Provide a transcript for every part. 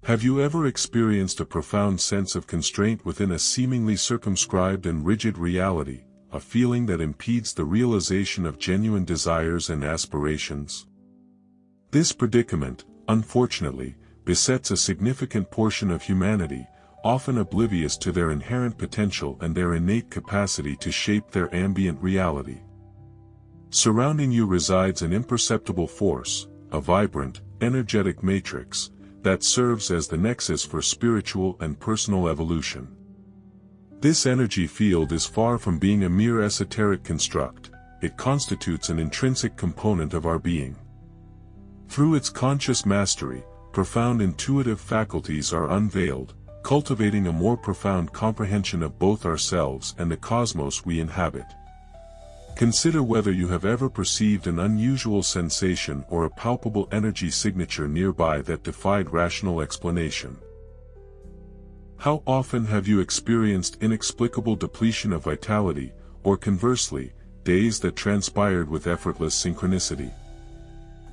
Have you ever experienced a profound sense of constraint within a seemingly circumscribed and rigid reality, a feeling that impedes the realization of genuine desires and aspirations? This predicament, unfortunately, besets a significant portion of humanity, often oblivious to their inherent potential and their innate capacity to shape their ambient reality. Surrounding you resides an imperceptible force, a vibrant, energetic matrix, that serves as the nexus for spiritual and personal evolution. This energy field is far from being a mere esoteric construct, it constitutes an intrinsic component of our being. Through its conscious mastery, profound intuitive faculties are unveiled, cultivating a more profound comprehension of both ourselves and the cosmos we inhabit. Consider whether you have ever perceived an unusual sensation or a palpable energy signature nearby that defied rational explanation. How often have you experienced inexplicable depletion of vitality, or conversely, days that transpired with effortless synchronicity?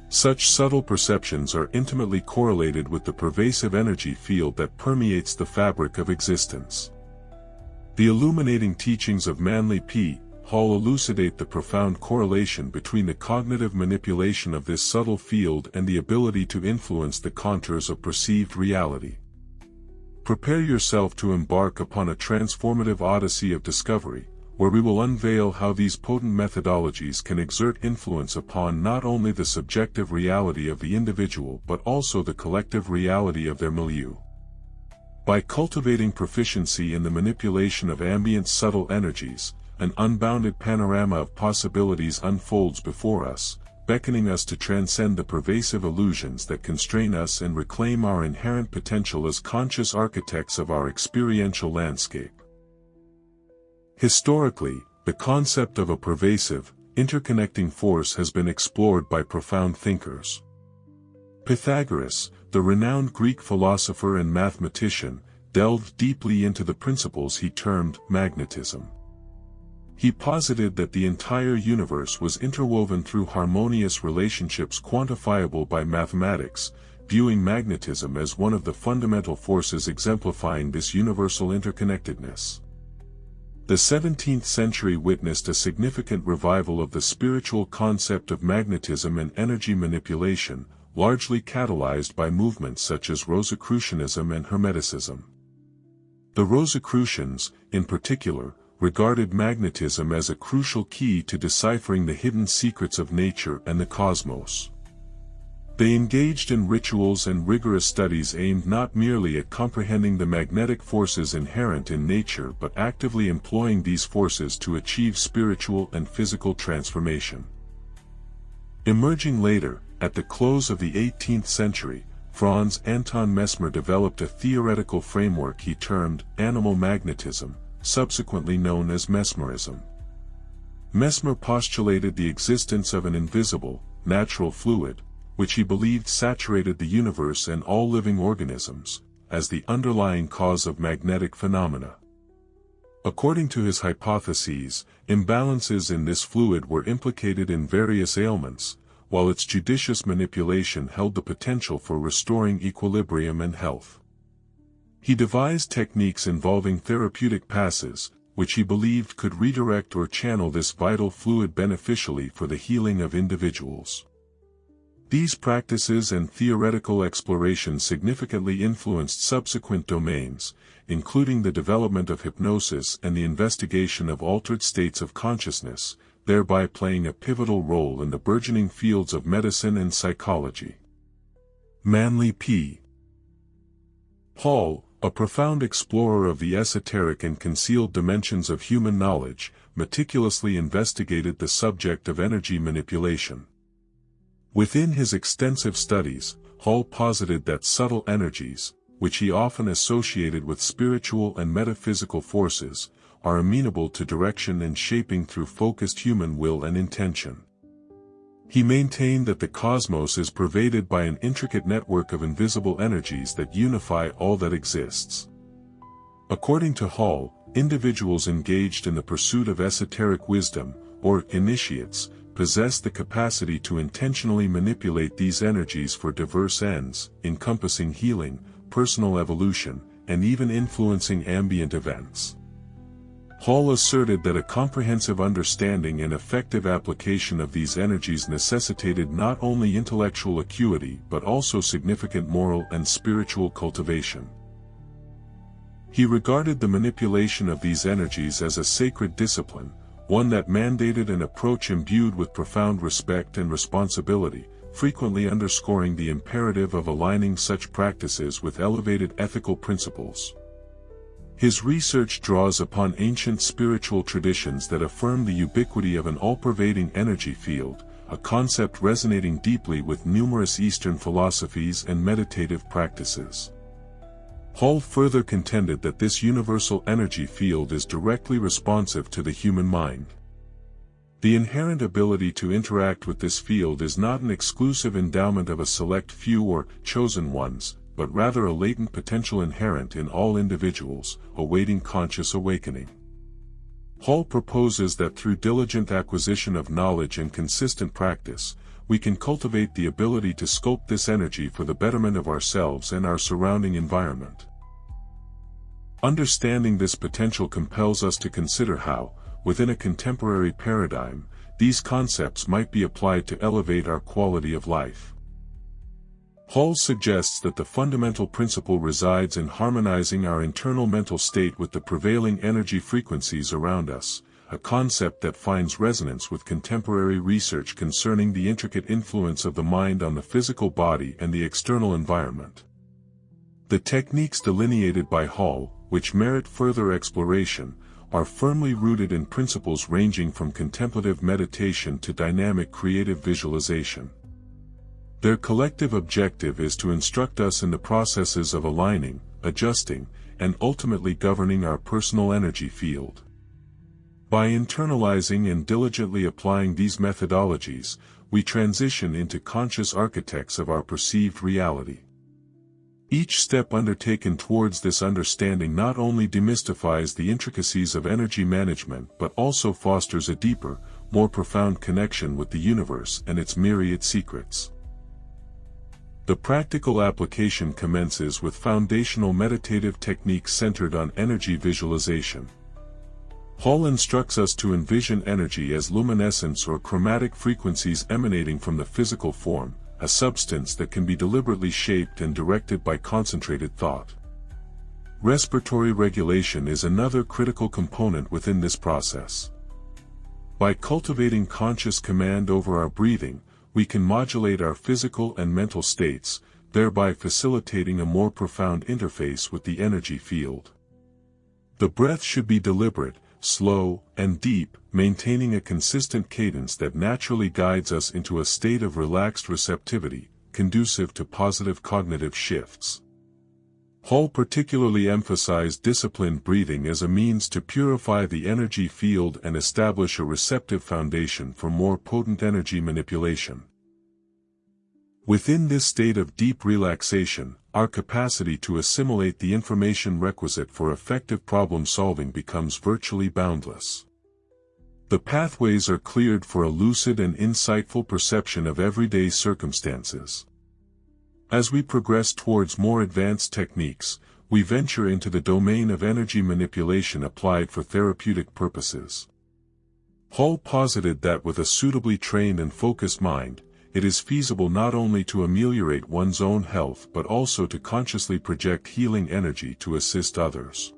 Such subtle perceptions are intimately correlated with the pervasive energy field that permeates the fabric of existence. The illuminating teachings of Manly P. Hall elucidate the profound correlation between the cognitive manipulation of this subtle field and the ability to influence the contours of perceived reality. Prepare yourself to embark upon a transformative odyssey of discovery, where we will unveil how these potent methodologies can exert influence upon not only the subjective reality of the individual but also the collective reality of their milieu. By cultivating proficiency in the manipulation of ambient subtle energies, an unbounded panorama of possibilities unfolds before us, beckoning us to transcend the pervasive illusions that constrain us and reclaim our inherent potential as conscious architects of our experiential landscape. Historically, the concept of a pervasive, interconnecting force has been explored by profound thinkers. Pythagoras, the renowned Greek philosopher and mathematician, delved deeply into the principles he termed magnetism. He posited that the entire universe was interwoven through harmonious relationships quantifiable by mathematics, viewing magnetism as one of the fundamental forces exemplifying this universal interconnectedness. The 17th century witnessed a significant revival of the spiritual concept of magnetism and energy manipulation, largely catalyzed by movements such as Rosicrucianism and Hermeticism. The Rosicrucians, in particular, regarded magnetism as a crucial key to deciphering the hidden secrets of nature and the cosmos. They engaged in rituals and rigorous studies aimed not merely at comprehending the magnetic forces inherent in nature but actively employing these forces to achieve spiritual and physical transformation. Emerging later, at the close of the 18th century, Franz Anton Mesmer developed a theoretical framework he termed animal magnetism, subsequently known as mesmerism. Mesmer postulated the existence of an invisible, natural fluid, which he believed saturated the universe and all living organisms, as the underlying cause of magnetic phenomena. According to his hypotheses, imbalances in this fluid were implicated in various ailments, while its judicious manipulation held the potential for restoring equilibrium and health. He devised techniques involving therapeutic passes, which he believed could redirect or channel this vital fluid beneficially for the healing of individuals. These practices and theoretical exploration significantly influenced subsequent domains, including the development of hypnosis and the investigation of altered states of consciousness, thereby playing a pivotal role in the burgeoning fields of medicine and psychology. Manly P. Hall, a profound explorer of the esoteric and concealed dimensions of human knowledge, meticulously investigated the subject of energy manipulation. Within his extensive studies, Hall posited that subtle energies, which he often associated with spiritual and metaphysical forces, are amenable to direction and shaping through focused human will and intention. He maintained that the cosmos is pervaded by an intricate network of invisible energies that unify all that exists. According to Hall, individuals engaged in the pursuit of esoteric wisdom, or initiates, possess the capacity to intentionally manipulate these energies for diverse ends, encompassing healing, personal evolution, and even influencing ambient events. Hall asserted that a comprehensive understanding and effective application of these energies necessitated not only intellectual acuity but also significant moral and spiritual cultivation. He regarded the manipulation of these energies as a sacred discipline, one that mandated an approach imbued with profound respect and responsibility, frequently underscoring the imperative of aligning such practices with elevated ethical principles. His research draws upon ancient spiritual traditions that affirm the ubiquity of an all-pervading energy field, a concept resonating deeply with numerous Eastern philosophies and meditative practices. Hall further contended that this universal energy field is directly responsive to the human mind. The inherent ability to interact with this field is not an exclusive endowment of a select few or chosen ones, but rather a latent potential inherent in all individuals, awaiting conscious awakening. Hall proposes that through diligent acquisition of knowledge and consistent practice, we can cultivate the ability to sculpt this energy for the betterment of ourselves and our surrounding environment. Understanding this potential compels us to consider how, within a contemporary paradigm, these concepts might be applied to elevate our quality of life. Hall suggests that the fundamental principle resides in harmonizing our internal mental state with the prevailing energy frequencies around us, a concept that finds resonance with contemporary research concerning the intricate influence of the mind on the physical body and the external environment. The techniques delineated by Hall, which merit further exploration, are firmly rooted in principles ranging from contemplative meditation to dynamic creative visualization. Their collective objective is to instruct us in the processes of aligning, adjusting, and ultimately governing our personal energy field. By internalizing and diligently applying these methodologies, we transition into conscious architects of our perceived reality. Each step undertaken towards this understanding not only demystifies the intricacies of energy management but also fosters a deeper, more profound connection with the universe and its myriad secrets. The practical application commences with foundational meditative techniques centered on energy visualization. Hall instructs us to envision energy as luminescence or chromatic frequencies emanating from the physical form, a substance that can be deliberately shaped and directed by concentrated thought. Respiratory regulation is another critical component within this process. By cultivating conscious command over our breathing, we can modulate our physical and mental states, thereby facilitating a more profound interface with the energy field. The breath should be deliberate, slow, and deep, maintaining a consistent cadence that naturally guides us into a state of relaxed receptivity, conducive to positive cognitive shifts. Hall particularly emphasized disciplined breathing as a means to purify the energy field and establish a receptive foundation for more potent energy manipulation. Within this state of deep relaxation, our capacity to assimilate the information requisite for effective problem-solving becomes virtually boundless. The pathways are cleared for a lucid and insightful perception of everyday circumstances. As we progress towards more advanced techniques, we venture into the domain of energy manipulation applied for therapeutic purposes. Hall posited that with a suitably trained and focused mind, it is feasible not only to ameliorate one's own health but also to consciously project healing energy to assist others.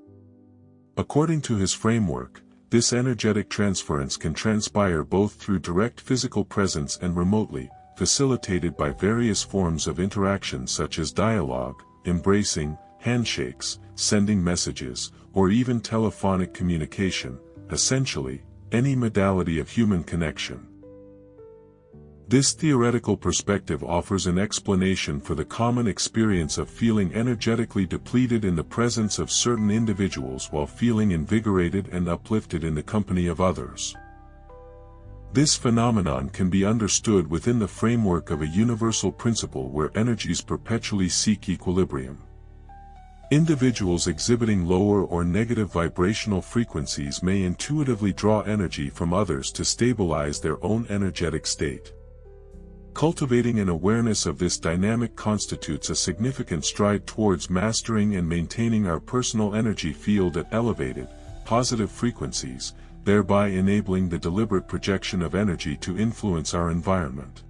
According to his framework, this energetic transference can transpire both through direct physical presence and remotely, facilitated by various forms of interaction such as dialogue, embracing, handshakes, sending messages, or even telephonic communication, essentially, any modality of human connection. This theoretical perspective offers an explanation for the common experience of feeling energetically depleted in the presence of certain individuals while feeling invigorated and uplifted in the company of others. This phenomenon can be understood within the framework of a universal principle where energies perpetually seek equilibrium. Individuals exhibiting lower or negative vibrational frequencies may intuitively draw energy from others to stabilize their own energetic state. Cultivating an awareness of this dynamic constitutes a significant stride towards mastering and maintaining our personal energy field at elevated, positive frequencies, thereby enabling the deliberate projection of energy to influence our environment.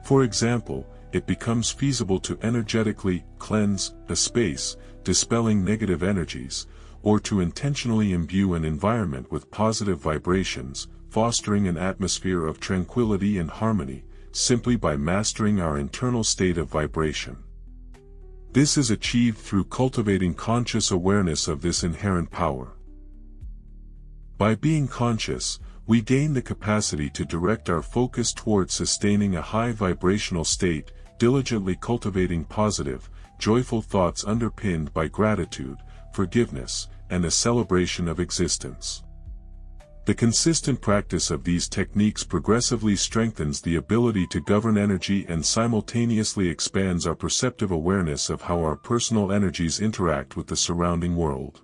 For example, it becomes feasible to energetically cleanse a space, dispelling negative energies, or to intentionally imbue an environment with positive vibrations, fostering an atmosphere of tranquility and harmony, simply by mastering our internal state of vibration. This is achieved through cultivating conscious awareness of this inherent power. By being conscious, we gain the capacity to direct our focus towards sustaining a high vibrational state, diligently cultivating positive, joyful thoughts underpinned by gratitude, forgiveness, and a celebration of existence. The consistent practice of these techniques progressively strengthens the ability to govern energy and simultaneously expands our perceptive awareness of how our personal energies interact with the surrounding world.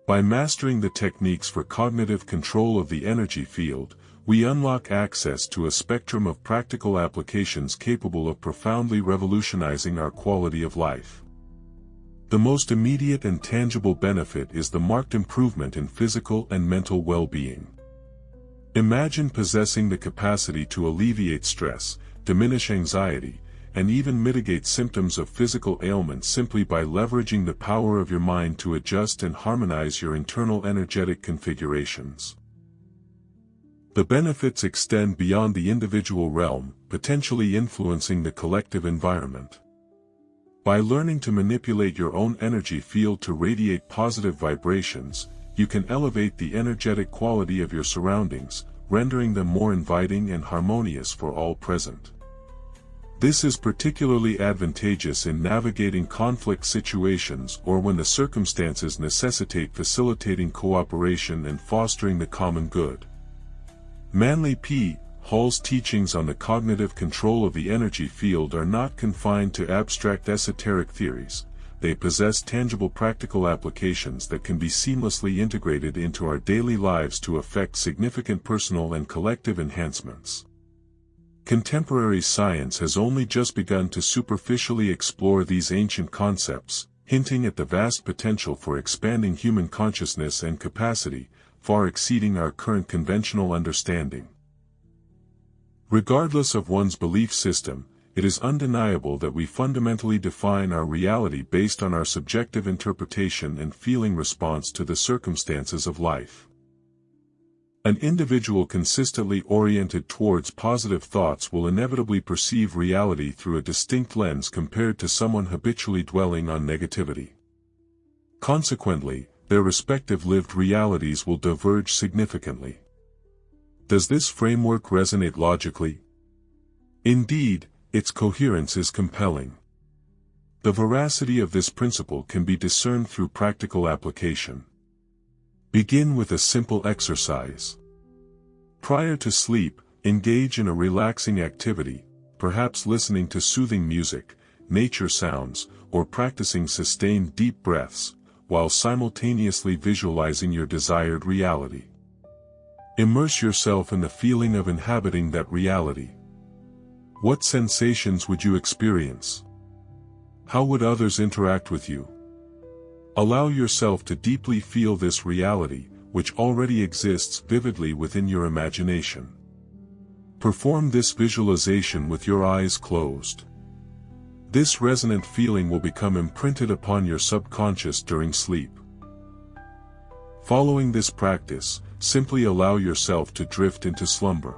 By mastering the techniques for cognitive control of the energy field, we unlock access to a spectrum of practical applications capable of profoundly revolutionizing our quality of life. The most immediate and tangible benefit is the marked improvement in physical and mental well-being. Imagine possessing the capacity to alleviate stress, diminish anxiety, and even mitigate symptoms of physical ailments simply by leveraging the power of your mind to adjust and harmonize your internal energetic configurations. The benefits extend beyond the individual realm, potentially influencing the collective environment. By learning to manipulate your own energy field to radiate positive vibrations, you can elevate the energetic quality of your surroundings, rendering them more inviting and harmonious for all present. This is particularly advantageous in navigating conflict situations or when the circumstances necessitate facilitating cooperation and fostering the common good. Manly P. Hall's teachings on the cognitive control of the energy field are not confined to abstract esoteric theories. They possess tangible practical applications that can be seamlessly integrated into our daily lives to effect significant personal and collective enhancements. Contemporary science has only just begun to superficially explore these ancient concepts, hinting at the vast potential for expanding human consciousness and capacity, far exceeding our current conventional understanding. Regardless of one's belief system, it is undeniable that we fundamentally define our reality based on our subjective interpretation and feeling response to the circumstances of life. An individual consistently oriented towards positive thoughts will inevitably perceive reality through a distinct lens compared to someone habitually dwelling on negativity. Consequently, their respective lived realities will diverge significantly. Does this framework resonate logically? Indeed, its coherence is compelling. The veracity of this principle can be discerned through practical application. Begin with a simple exercise. Prior to sleep, engage in a relaxing activity, perhaps listening to soothing music, nature sounds, or practicing sustained deep breaths, while simultaneously visualizing your desired reality. Immerse yourself in the feeling of inhabiting that reality. What sensations would you experience? How would others interact with you? Allow yourself to deeply feel this reality, which already exists vividly within your imagination. Perform this visualization with your eyes closed. This resonant feeling will become imprinted upon your subconscious during sleep. Following this practice, simply allow yourself to drift into slumber.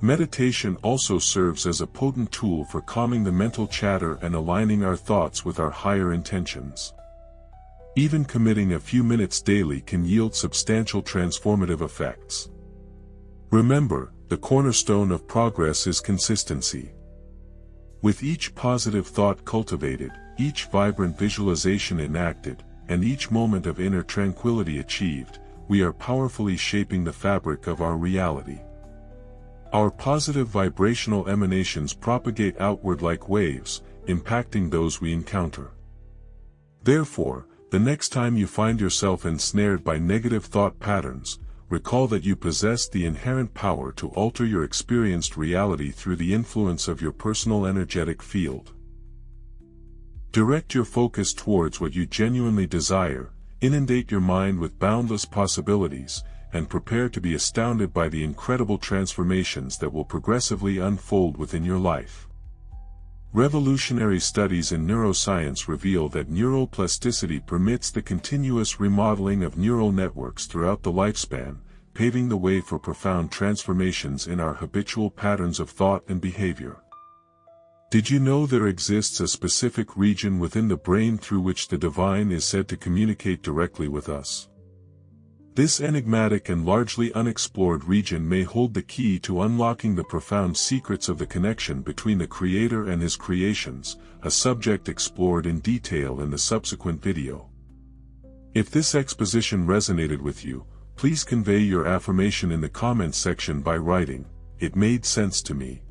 Meditation also serves as a potent tool for calming the mental chatter and aligning our thoughts with our higher intentions. Even committing a few minutes daily can yield substantial transformative effects. Remember, the cornerstone of progress is consistency. With each positive thought cultivated, each vibrant visualization enacted, and each moment of inner tranquility achieved, we are powerfully shaping the fabric of our reality. Our positive vibrational emanations propagate outward like waves, impacting those we encounter. Therefore, the next time you find yourself ensnared by negative thought patterns, recall that you possess the inherent power to alter your experienced reality through the influence of your personal energetic field. Direct your focus towards what you genuinely desire, inundate your mind with boundless possibilities, and prepare to be astounded by the incredible transformations that will progressively unfold within your life. Revolutionary studies in neuroscience reveal that neuroplasticity permits the continuous remodeling of neural networks throughout the lifespan, paving the way for profound transformations in our habitual patterns of thought and behavior. Did you know there exists a specific region within the brain through which the divine is said to communicate directly with us? This enigmatic and largely unexplored region may hold the key to unlocking the profound secrets of the connection between the Creator and His creations, a subject explored in detail in the subsequent video. If this exposition resonated with you, please convey your affirmation in the comments section by writing, "It made sense to me."